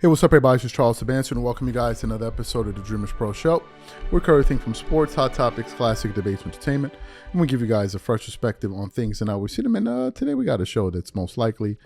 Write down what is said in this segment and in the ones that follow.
Hey, what's up, everybody? This is Charles Sebastian, and welcome you guys to another episode of the DREAMERSPRO show. We cover everything from sports, hot topics, classic debates, entertainment, and we give you guys a fresh perspective on things and how we see them. And today we got a show that's most likely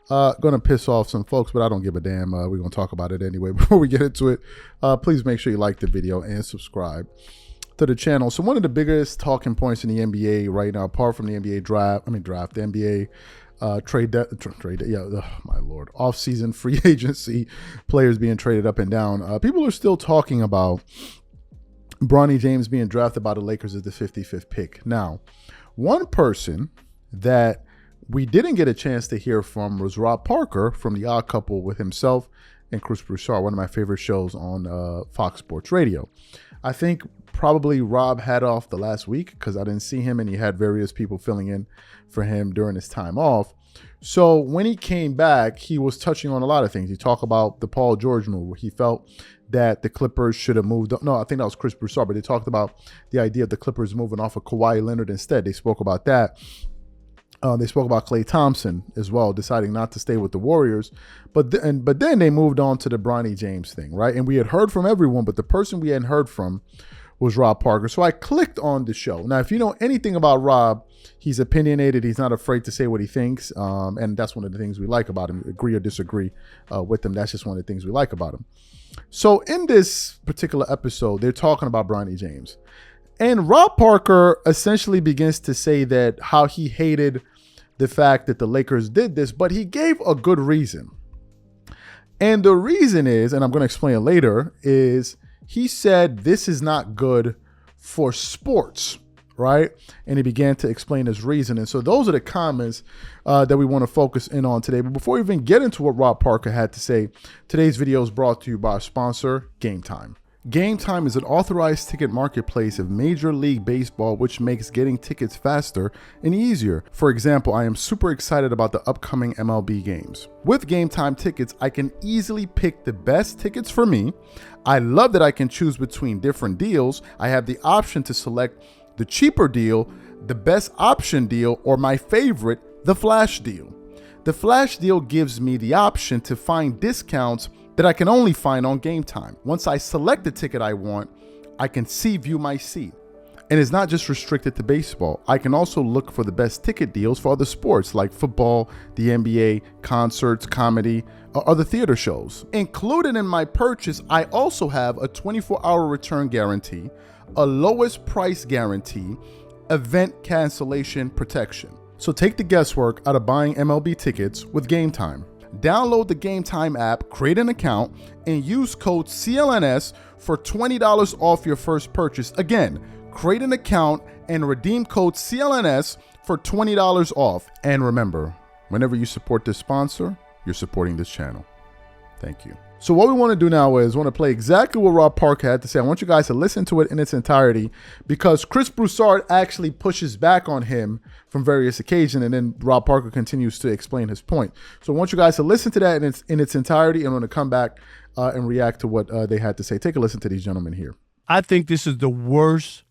going to piss off some folks, but I don't give a damn. We're going to talk about it anyway. Before we get into it, please make sure you like the video and subscribe to the channel. So one of the biggest talking points in the NBA right now, apart from the NBA the NBA my lord, off-season free agency, players being traded up and down. People are still talking about Bronny James being drafted by the Lakers as the 55th pick. Now, one person that we didn't get a chance to hear from was Rob Parker from The Odd Couple with himself and Chris Broussard, one of my favorite shows on Fox Sports Radio. I think probably Rob had off the last week because I didn't see him, and he had various people filling in for him during his time off. So when he came back, he was touching on a lot of things. He talked about the Paul George move, where he felt that the Clippers should have moved. No, I think that was Chris Broussard, but they talked about the idea of the Clippers moving off of Kawhi Leonard instead. They spoke about that. They spoke about Klay Thompson as well, deciding not to stay with the Warriors. But then they moved on to the Bronny James thing, right? And we had heard from everyone, but the person we hadn't heard from was Rob Parker. So I clicked on the show. Now, if you know anything about Rob, he's opinionated. He's not afraid to say what he thinks. And that's one of the things we like about him. Agree or disagree with him. That's just one of the things we like about him. So in this particular episode, they're talking about Bronny James. And Rob Parker essentially begins to say that how he hated the fact that the Lakers did this, but he gave a good reason. And the reason is, and I'm going to explain it later, is he said this is not good for sports, right? And he began to explain his reason. And so those are the comments that we want to focus in on today. But before we even get into what Rob Parker had to say, today's video is brought to you by our sponsor, Game Time. Game Time is an authorized ticket marketplace of Major League Baseball, which makes getting tickets faster and easier. For example, I am super excited about the upcoming MLB games. With Game Time tickets, I can easily pick the best tickets for me. I love that I can choose between different deals. I have the option to select the cheaper deal, the best option deal, or my favorite, the flash deal. The flash deal gives me the option to find discounts that I can only find on Game Time. Once I select the ticket I want, I can view my seat. And it's not just restricted to baseball. I can also look for the best ticket deals for other sports like football, the NBA, concerts, comedy, or other theater shows. Included in my purchase, I also have a 24-hour return guarantee, a lowest price guarantee, event cancellation protection. So take the guesswork out of buying MLB tickets with Game Time. Download the Game Time app, create an account, and use code CLNS for $20 off your first purchase. Again, create an account and redeem code CLNS for $20 off. And remember, whenever you support this sponsor, you're supporting this channel. Thank you. So what we want to do now is want to play exactly what Rob Parker had to say. I want you guys to listen to it in its entirety because Chris Broussard actually pushes back on him from various occasions, and then Rob Parker continues to explain his point. So I want you guys to listen to that in its entirety, and I'm going to come back and react to what they had to say. Take a listen to these gentlemen here. I think this is the worst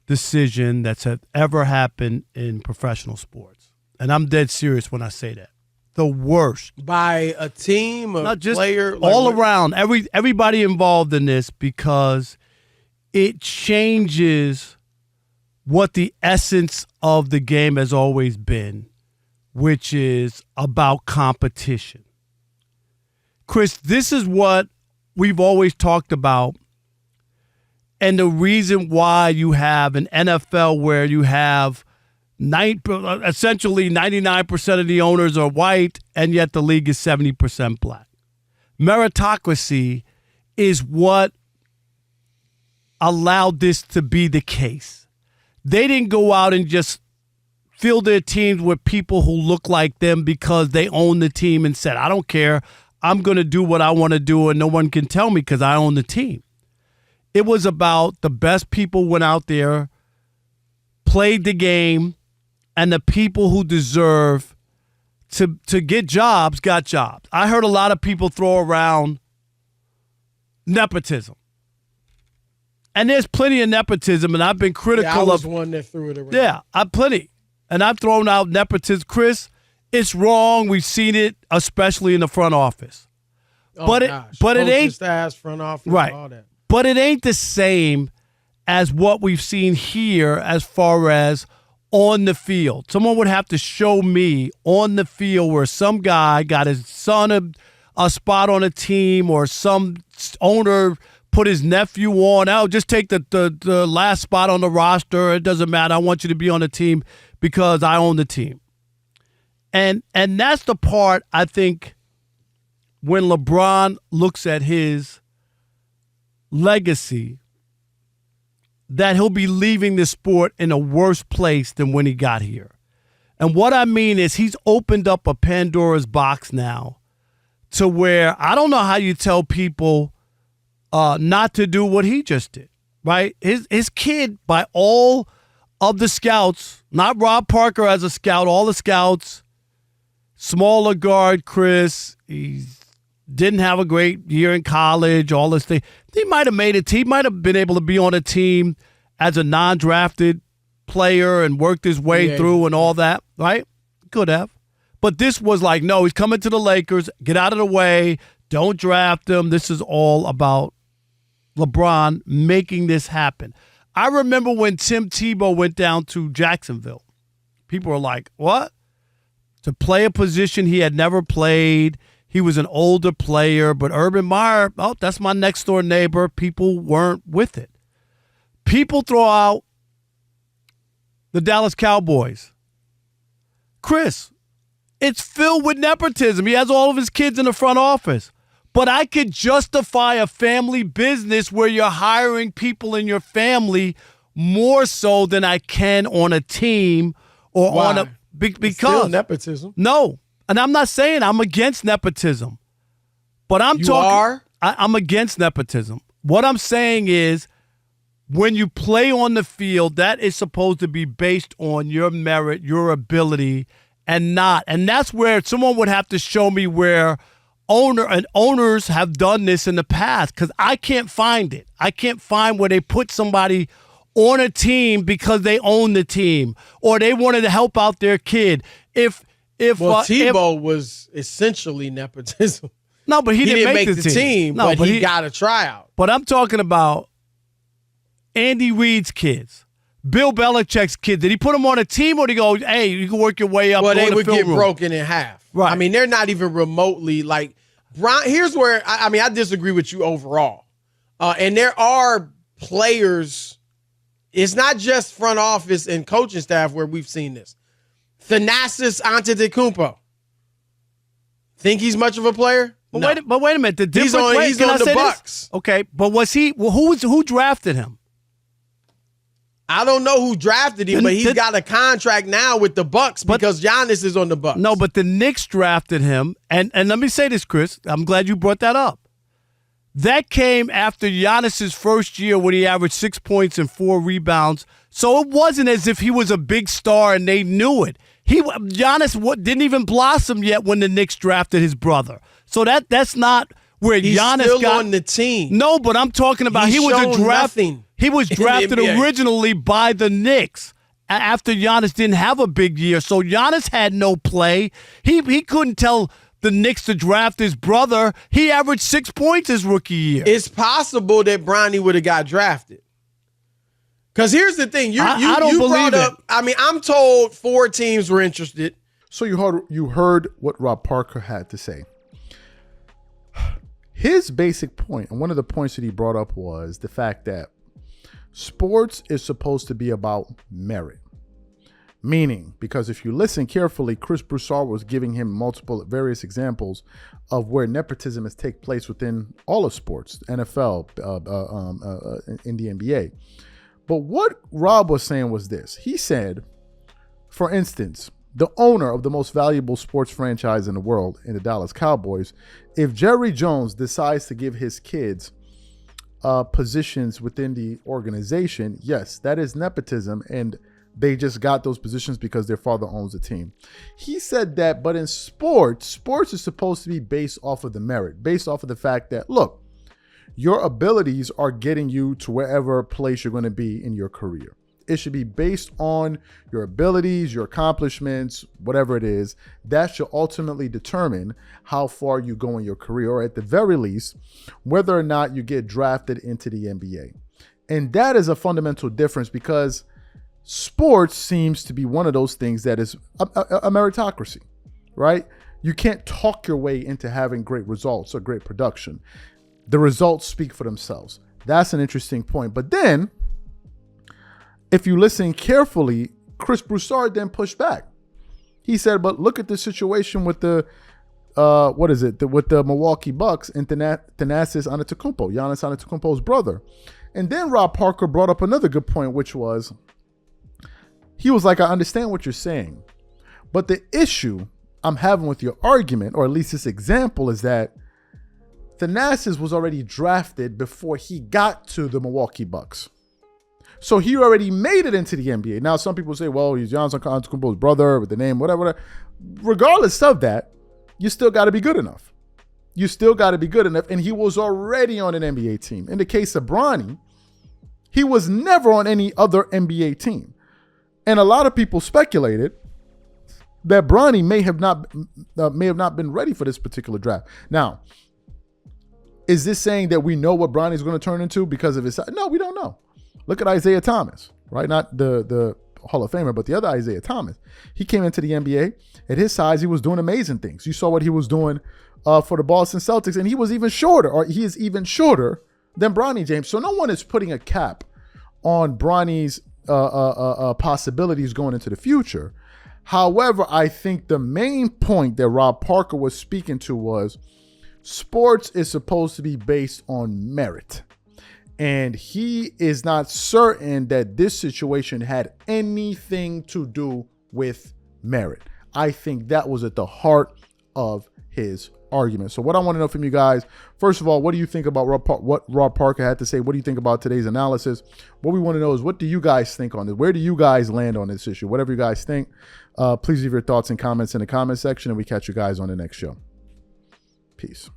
decision that's ever happened in professional sports, and I'm dead serious when I say that. The worst. By a team, a not just player? All around, everybody involved in this, because it changes what the essence of the game has always been, which is about competition. Chris, this is what we've always talked about, and the reason why you have an NFL where you have essentially 99% of the owners are white, and yet the league is 70% black. Meritocracy is what allowed this to be the case. They didn't go out and just fill their teams with people who look like them because they own the team and said, I don't care, I'm going to do what I want to do and no one can tell me because I own the team. It was about the best people went out there, played the game, and the people who deserve to get jobs got jobs. I heard a lot of people throw around nepotism. And there's plenty of nepotism, and I've been critical of. I was one that threw it around. Yeah, plenty. And I've thrown out nepotism. Chris, it's wrong. We've seen it, especially in the front office. But it ain't staff, front office, right. all that. But it ain't the same as what we've seen here as far as on the field. Someone would have to show me on the field where some guy got his son a spot on a team or some owner put his nephew on. I'll just take the last spot on the roster. It doesn't matter. I want you to be on the team because I own the team. And that's the part I think when LeBron looks at his legacy, that he'll be leaving the sport in a worse place than when he got here. And what I mean is he's opened up a Pandora's box now to where I don't know how you tell people not to do what he just did, right? His kid, by all of the scouts, not Rob Parker as a scout, all the scouts, smaller guard Chris, he didn't have a great year in college, all this thing. He might have made it. He might have been able to be on a team as a non-drafted player and worked his way through and all that, right? Could have. But this was like, no, he's coming to the Lakers. Get out of the way. Don't draft him. This is all about LeBron making this happen. I remember when Tim Tebow went down to Jacksonville. People were like, what? To play a position he had never played. He was an older player, but Urban Meyer, oh, that's my next door neighbor. People weren't with it. People throw out the Dallas Cowboys. Chris, it's filled with nepotism. He has all of his kids in the front office. But I could justify a family business where you're hiring people in your family more so than I can on a team or Why? on a because It's still nepotism. No. And I'm not saying I'm against nepotism, but I'm I'm against nepotism. What I'm saying is when you play on the field, that is supposed to be based on your merit, your ability, and not. And that's where someone would have to show me where owners have done this in the past because I can't find it. I can't find where they put somebody on a team because they own the team or they wanted to help out their kid. Tebow was essentially nepotism. No, but he didn't make the team. No, but he got a tryout. But I'm talking about Andy Reid's kids, Bill Belichick's kids. Did he put them on a team or did he go, hey, you can work your way up? Well, they would get broken in half. Right. I mean, they're not even remotely like here's where I disagree with you overall. And there are players. It's not just front office and coaching staff where we've seen this. Thanasis Antetokounmpo. Think he's much of a player? But, no. wait a minute. The difference, he's on the Bucks. Okay, but was he? Well, who drafted him? I don't know who drafted him, but he's got a contract now with the Bucks because Giannis is on the Bucks. No, but the Knicks drafted him, and let me say this, Chris. I'm glad you brought that up. That came after Giannis's first year when he averaged 6 points and 4 rebounds. So it wasn't as if he was a big star and they knew it. Giannis didn't even blossom yet when the Knicks drafted his brother. So that's not where he's Giannis still got on the team. No, but I'm talking about he was a draft. He was drafted originally by the Knicks after Giannis didn't have a big year. So Giannis had no play. He couldn't tell the Knicks to draft his brother. He averaged 6 points his rookie year. It's possible that Bronny would have got drafted. Because here's the thing. I don't believe it. I mean, I'm told 4 teams were interested. So you heard what Rob Parker had to say. His basic point, and one of the points that he brought up was the fact that sports is supposed to be about merit. Meaning, because if you listen carefully, Chris Broussard was giving him various examples of where nepotism has taken place within all of sports, NFL, in the NBA. But what Rob was saying was this. He said, for instance, the owner of the most valuable sports franchise in the world, in the Dallas Cowboys, if Jerry Jones decides to give his kids positions within the organization, yes, that is nepotism, and they just got those positions because their father owns the team. He said that, but in sports is supposed to be based off of the merit, based off of the fact that, look, your abilities are getting you to wherever place you're going to be in your career. It should be based on your abilities, your accomplishments, whatever it is. That should ultimately determine how far you go in your career, or at the very least, whether or not you get drafted into the NBA. And that is a fundamental difference, because sports seems to be one of those things that is a meritocracy, right? You can't talk your way into having great results or great production. The results speak for themselves. That's an interesting point. But then, if you listen carefully, Chris Broussard then pushed back. He said, but look at the situation with the, with the Milwaukee Bucks and Giannis Antetokounmpo's brother. And then Rob Parker brought up another good point, which was, he was like, I understand what you're saying, but the issue I'm having with your argument, or at least this example, is that Thanasis was already drafted before he got to the Milwaukee Bucks. So he already made it into the NBA. Now, some people say, well, he's Giannis Antetokounmpo's brother with the name, whatever. Regardless of that, you still got to be good enough. You still got to be good enough. And he was already on an NBA team. In the case of Bronny, he was never on any other NBA team. And a lot of people speculated that Bronny may have not been ready for this particular draft. Now, is this saying that we know what Bronny's going to turn into because of his size? No, we don't know. Look at Isaiah Thomas, right? Not the Hall of Famer, but the other Isaiah Thomas. He came into the NBA. At his size, he was doing amazing things. You saw what he was doing for the Boston Celtics, and he was even shorter, or he is even shorter than Bronny James. So no one is putting a cap on Bronny's possibilities going into the future. However, I think the main point that Rob Parker was speaking to was sports is supposed to be based on merit. And he is not certain that this situation had anything to do with merit. I think that was at the heart of his argument. So what I want to know from you guys, first of all, what do you think about what Rob Parker had to say? What do you think about today's analysis? What we want to know is, what do you guys think on this? Where do you guys land on this issue? Whatever you guys think, please leave your thoughts and comments in the comment section, and we catch you guys on the next show. Peace.